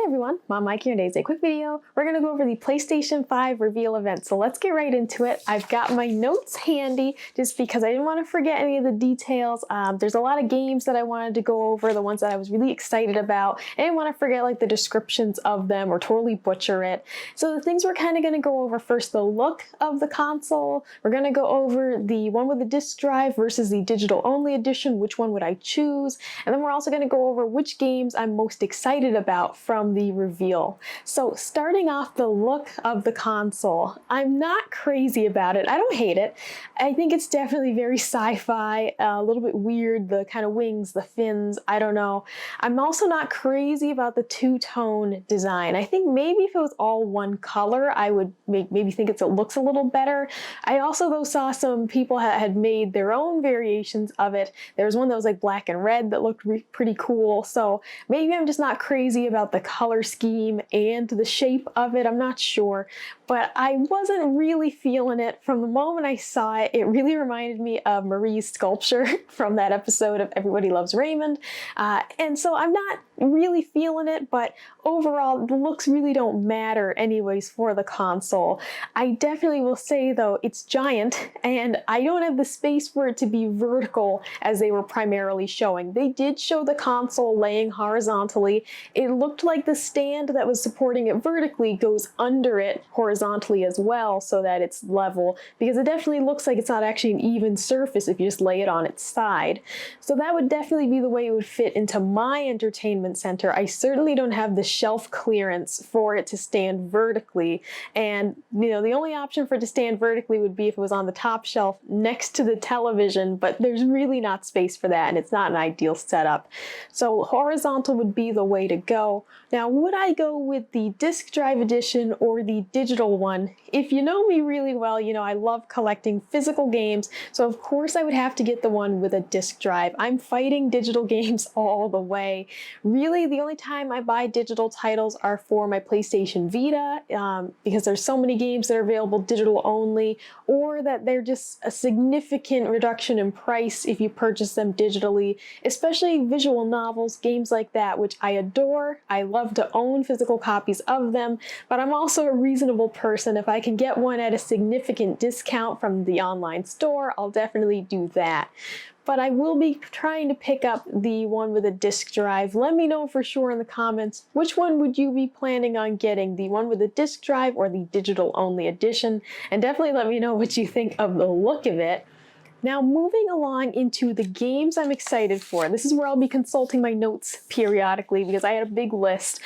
everyone, Mom Mike here, and today's a quick video. We're going to go over the PlayStation 5 Reveal event, so let's get right into it. I've got my notes handy just because I didn't want to forget any of the details. There's a lot of games that I wanted to go over, the ones that I was really excited about. I didn't want to forget like the descriptions of them or totally butcher it. So the things we're kind of going to go over first, the look of the console. We're going to go over the one with the disc drive versus the digital only edition, which one would I choose? And then we're also going to go over which games I'm most excited about from the reveal. So starting off the look of the console, I'm not crazy about it. I don't hate it. I think it's definitely very sci-fi, a little bit weird, the kind of wings, the fins, I don't know. I'm also not crazy about the two-tone design. I think maybe if it was all one color, I would maybe think it looks a little better. I also though saw some people had made their own variations of it. There was one that was like black and red that looked pretty cool. So maybe I'm just not crazy about the color scheme and the shape of it. I'm not sure, but I wasn't really feeling it from the moment I saw it. It really reminded me of Marie's sculpture from that episode of Everybody Loves Raymond. And so I'm not really feeling it, but overall the looks really don't matter anyways for the console. I definitely will say though, it's giant and I don't have the space for it to be vertical as they were primarily showing. They did show the console laying horizontally. It looked like the stand that was supporting it vertically goes under it horizontally as well so that it's level, because it definitely looks like it's not actually an even surface if you just lay it on its side. So that would definitely be the way it would fit into my entertainment center. I certainly don't have the shelf clearance for it to stand vertically, and you know, the only option for it to stand vertically would be if it was on the top shelf next to the television, but there's really not space for that and it's not an ideal setup. So horizontal would be the way to go. Now, would I go with the disc drive edition or the digital one? If you know me really well, you know I love collecting physical games, so of course I would have to get the one with a disc drive. I'm fighting digital games all the way. Really, the only time I buy digital titles are for my PlayStation Vita, because there's so many games that are available digital only, or that they're just a significant reduction in price if you purchase them digitally, especially visual novels, games like that, which I adore. I love to own physical copies of them, but I'm also a reasonable person. If I can get one at a significant discount from the online store, I'll definitely do that. But I will be trying to pick up the one with a disc drive. Let me know for sure in the comments, which one would you be planning on getting, the one with the disc drive or the digital only edition? And definitely let me know what you think of the look of it. Now, moving along into the games I'm excited for. This is where I'll be consulting my notes periodically because I had a big list.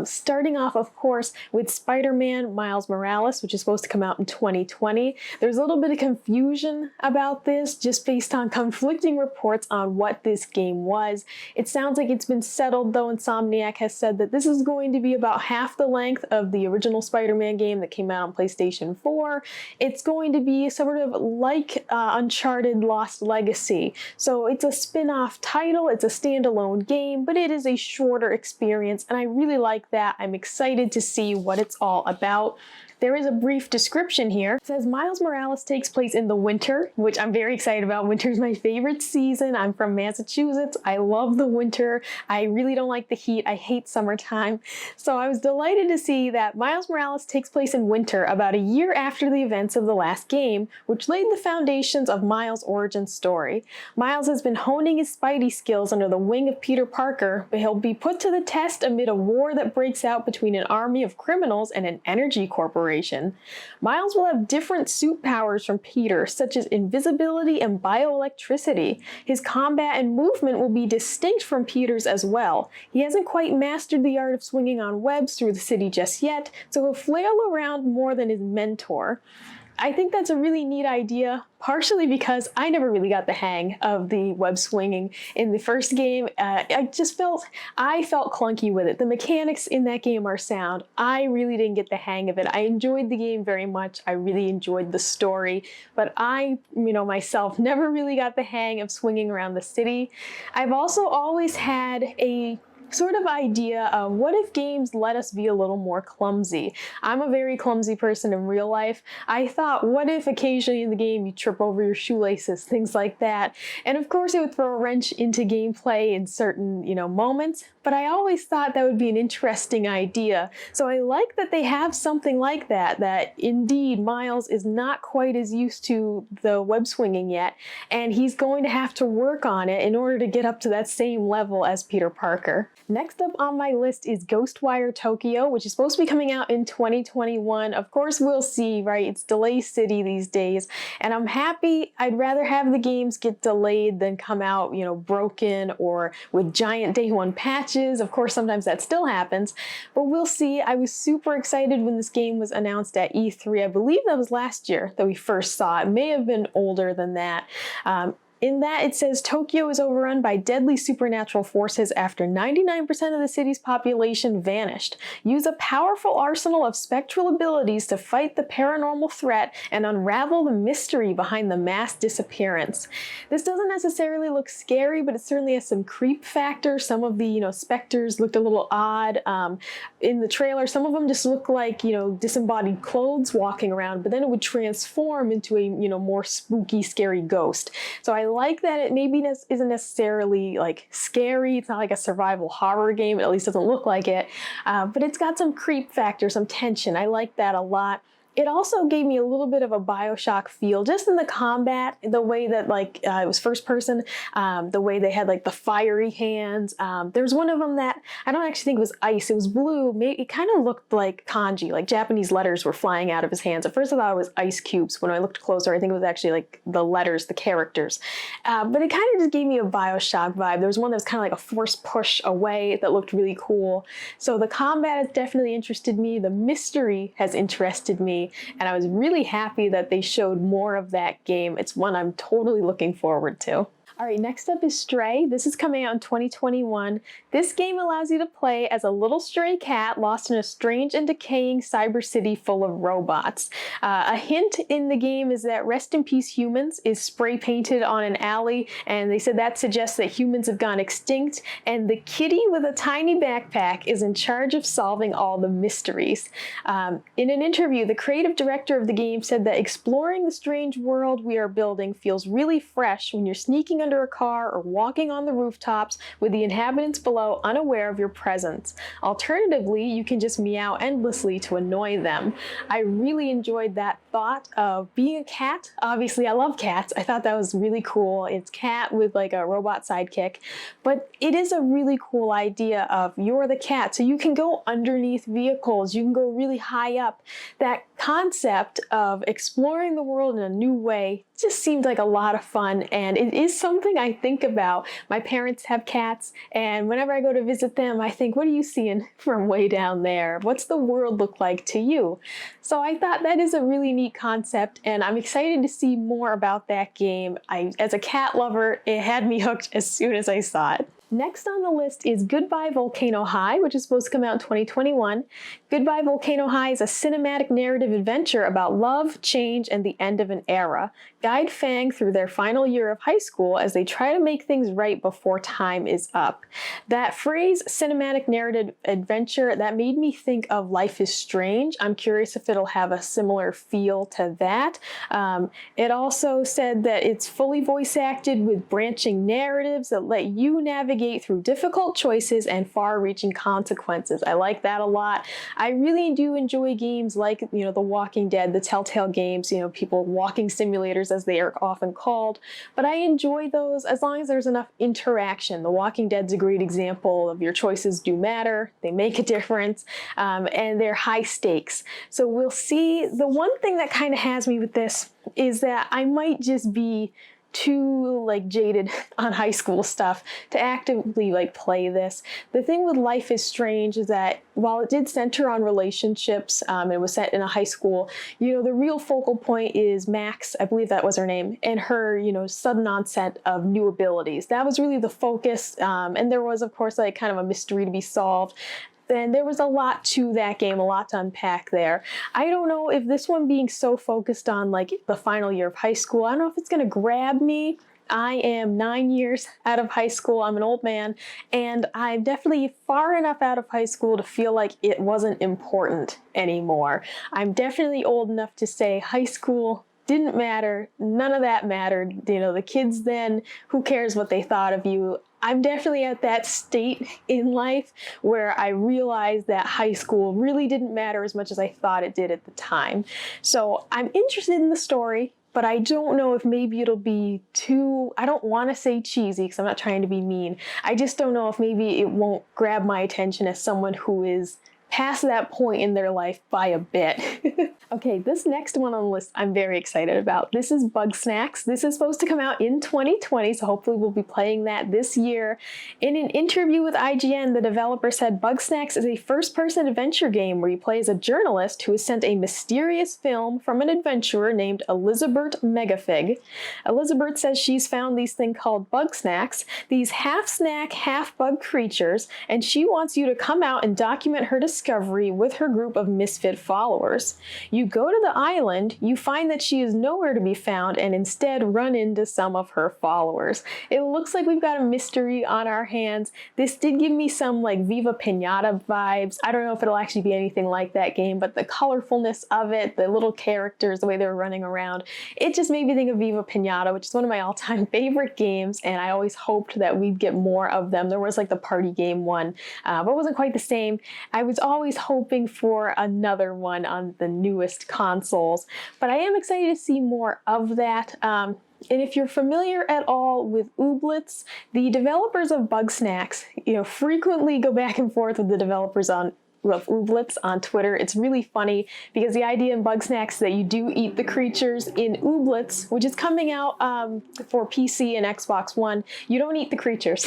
Starting off, of course, with Spider-Man Miles Morales, which is supposed to come out in 2020. There's a little bit of confusion about this just based on conflicting reports on what this game was. It sounds like it's been settled, though. Insomniac has said that this is going to be about half the length of the original Spider-Man game that came out on PlayStation 4. It's going to be sort of like Uncharted Lost Legacy. So it's a spin-off title, it's a standalone game, but it is a shorter experience, and I really like that. I'm excited to see what it's all about. There is a brief description here. It says Miles Morales takes place in the winter, which I'm very excited about. Winter is my favorite season. I'm from Massachusetts. I love the winter. I really don't like the heat. I hate summertime. So I was delighted to see that Miles Morales takes place in winter, about a year after the events of the last game, which laid the foundations of Miles' origin story. Miles has been honing his Spidey skills under the wing of Peter Parker, but he'll be put to the test amid a war that breaks out between an army of criminals and an energy corporation. Miles will have different suit powers from Peter, such as invisibility and bioelectricity. His combat and movement will be distinct from Peter's as well. He hasn't quite mastered the art of swinging on webs through the city just yet, so he'll flail around more than his mentor. I think that's a really neat idea, partially because I never really got the hang of the web swinging in the first game. I felt clunky with it. The mechanics in that game are sound. I really didn't get the hang of it. I enjoyed the game very much. I really enjoyed the story, but I, myself never really got the hang of swinging around the city. I've also always had a sort of idea of what if games let us be a little more clumsy. I'm a very clumsy person in real life. I thought, what if occasionally in the game you trip over your shoelaces, things like that. And of course it would throw a wrench into gameplay in certain, moments, but I always thought that would be an interesting idea. So I like that they have something like that indeed Miles is not quite as used to the web swinging yet, and he's going to have to work on it in order to get up to that same level as Peter Parker. Next up on my list is Ghostwire Tokyo, which is supposed to be coming out in 2021. Of course, we'll see, right? It's delay city these days, and I'm happy. I'd rather have the games get delayed than come out, broken or with giant day one patches. Of course, sometimes that still happens, but we'll see. I was super excited when this game was announced at E3. I believe that was last year that we first saw it. It may have been older than that. In that, it says Tokyo is overrun by deadly supernatural forces after 99% of the city's population vanished. Use a powerful arsenal of spectral abilities to fight the paranormal threat and unravel the mystery behind the mass disappearance. This doesn't necessarily look scary, but it certainly has some creep factor. Some of the, specters looked a little odd. In the trailer, some of them just look like, disembodied clothes walking around, but then it would transform into a, more spooky, scary ghost. So I like that it maybe isn't necessarily like scary. It's not like a survival horror game. It at least doesn't look like it. But it's got some creep factor, some tension. I like that a lot. It also gave me a little bit of a BioShock feel, just in the combat, the way that it was first person, the way they had the fiery hands. There was one of them that I don't actually think it was ice. It was blue. It kind of looked like kanji, like Japanese letters were flying out of his hands. At first I thought it was ice cubes. When I looked closer, I think it was actually the letters, the characters. But it kind of just gave me a BioShock vibe. There was one that was kind of like a force push away that looked really cool. So the combat has definitely interested me. The mystery has interested me. And I was really happy that they showed more of that game. It's one I'm totally looking forward to. All right, next up is Stray. This is coming out in 2021. This game allows you to play as a little stray cat lost in a strange and decaying cyber city full of robots. A hint in the game is that Rest in Peace Humans is spray painted on an alley, and they said that suggests that humans have gone extinct, and the kitty with a tiny backpack is in charge of solving all the mysteries. In an interview, the creative director of the game said that exploring the strange world we are building feels really fresh when you're sneaking under a car or walking on the rooftops with the inhabitants below unaware of your presence. Alternatively, you can just meow endlessly to annoy them. I really enjoyed that thought of being a cat. Obviously, I love cats. I thought that was really cool. It's cat with a robot sidekick, but it is a really cool idea of you're the cat, so you can go underneath vehicles, you can go really high up. That concept of exploring the world in a new way just seemed like a lot of fun, and it is something I think about. My parents have cats, and whenever I go to visit them, I think, what are you seeing from way down there? What's the world look like to you? So I thought that is a really neat concept, and I'm excited to see more about that game. As a cat lover, it had me hooked as soon as I saw it. Next on the list is Goodbye Volcano High, which is supposed to come out in 2021. Goodbye Volcano High is a cinematic narrative adventure about love, change, and the end of an era. Guide Fang through their final year of high school as they try to make things right before time is up. That phrase, cinematic narrative adventure, that made me think of Life is Strange. I'm curious if it'll have a similar feel to that. It also said that it's fully voice acted with branching narratives that let you navigate through difficult choices and far-reaching consequences. I like that a lot. I really do enjoy games like, The Walking Dead, the Telltale games, people walking simulators as they are often called, but I enjoy those as long as there's enough interaction. The Walking Dead's a great example of your choices do matter, they make a difference, and they're high stakes. So we'll see. The one thing that kind of has me with this is that I might just be too jaded on high school stuff to actively play this. The thing with Life is Strange is that while it did center on relationships, it was set in a high school, the real focal point is Max, I believe that was her name, and her, sudden onset of new abilities. That was really the focus, and there was of course kind of a mystery to be solved. And there was a lot to that game, a lot to unpack there. I don't know if this one being so focused on the final year of high school, I don't know if it's going to grab me. I am 9 years out of high school. I'm an old man, and I'm definitely far enough out of high school to feel like it wasn't important anymore. I'm definitely old enough to say high school didn't matter. None of that mattered. You know, the kids then, who cares what they thought of you? I'm definitely at that state in life where I realized that high school really didn't matter as much as I thought it did at the time. So I'm interested in the story, but I don't know if maybe it'll be too, I don't want to say cheesy because I'm not trying to be mean. I just don't know if maybe it won't grab my attention as someone who is past that point in their life by a bit. Okay, this next one on the list I'm very excited about. This is Bugsnax. This is supposed to come out in 2020, so hopefully we'll be playing that this year. In an interview with IGN, the developer said Bugsnax is a first-person adventure game where you play as a journalist who is sent a mysterious film from an adventurer named Elizabeth Megafig. Elizabeth says she's found these things called Bugsnax, these half-snack, half-bug creatures, and she wants you to come out and document her discovery with her group of misfit followers. You go to the island, you find that she is nowhere to be found, and instead run into some of her followers. It looks like we've got a mystery on our hands. This did give me some like Viva Pinata vibes. I don't know if it'll actually be anything like that game, but the colorfulness of it, the little characters, the way they were running around, it just made me think of Viva Pinata, which is one of my all-time favorite games, and I always hoped that we'd get more of them. There was like the party game one, but it wasn't quite the same. I was always hoping for another one on the newest consoles, but I am excited to see more of that. And if you're familiar at all with Ooblets, the developers of Bugsnax, frequently go back and forth with the developers of Ooblets on Twitter. It's really funny because the idea in Bugsnax is that you do eat the creatures. In Ooblets, which is coming out for PC and Xbox One, you don't eat the creatures.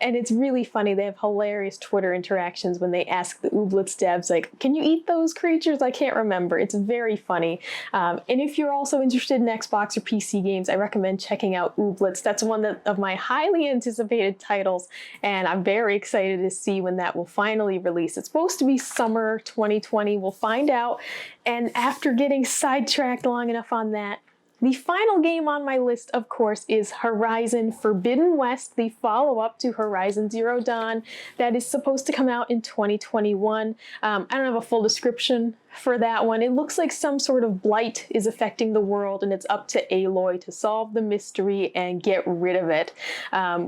And it's really funny. They have hilarious Twitter interactions when they ask the Ooblets devs, like, can you eat those creatures? I can't remember. It's very funny. And if you're also interested in Xbox or PC games, I recommend checking out Ooblets. That's one of my highly anticipated titles, and I'm very excited to see when that will finally release. It's supposed to be summer 2020. We'll find out. And after getting sidetracked long enough on that, the final game on my list, of course, is Horizon Forbidden West, the follow-up to Horizon Zero Dawn that is supposed to come out in 2021. I don't have a full description for that one. It looks like some sort of blight is affecting the world, and it's up to Aloy to solve the mystery and get rid of it.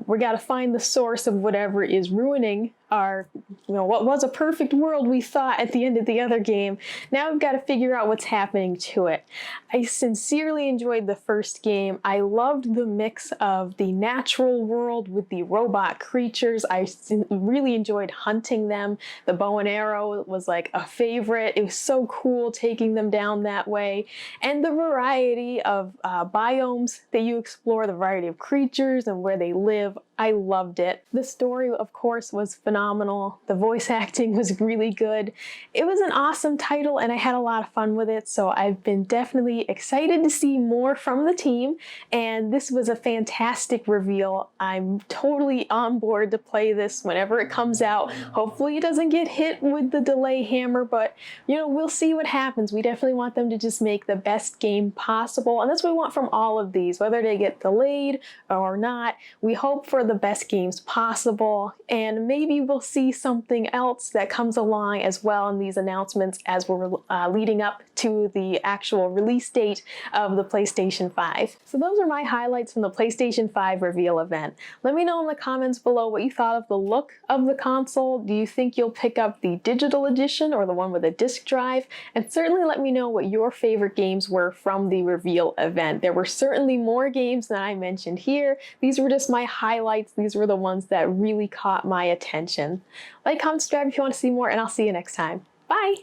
We got to find the source of whatever is ruining our, what was a perfect world we thought at the end of the other game. Now we've got to figure out what's happening to it. I sincerely enjoyed the first game. I loved the mix of the natural world with the robot creatures. I really enjoyed hunting them. The bow and arrow was like a favorite. It was so cool taking them down that way. And the variety of biomes that you explore, the variety of creatures and where they live, I loved it. The story, of course, was phenomenal. The voice acting was really good. It was an awesome title, and I had a lot of fun with it, so I've been definitely excited to see more from the team, and this was a fantastic reveal. I'm totally on board to play this whenever it comes out. Hopefully it doesn't get hit with the delay hammer, but we'll see what happens. We definitely want them to just make the best game possible, and that's what we want from all of these, whether they get delayed or not. We hope for the best games possible, and maybe we'll see something else that comes along as well in these announcements as we're leading up to the actual release date of the PlayStation 5. So those are my highlights from the PlayStation 5 reveal event. Let me know in the comments below what you thought of the look of the console. Do you think you'll pick up the digital edition or the one with a disc drive? And certainly let me know what your favorite games were from the reveal event. There were certainly more games than I mentioned here. These were just my highlights. These were the ones that really caught my attention. Like, comment, subscribe if you want to see more, and I'll see you next time. Bye!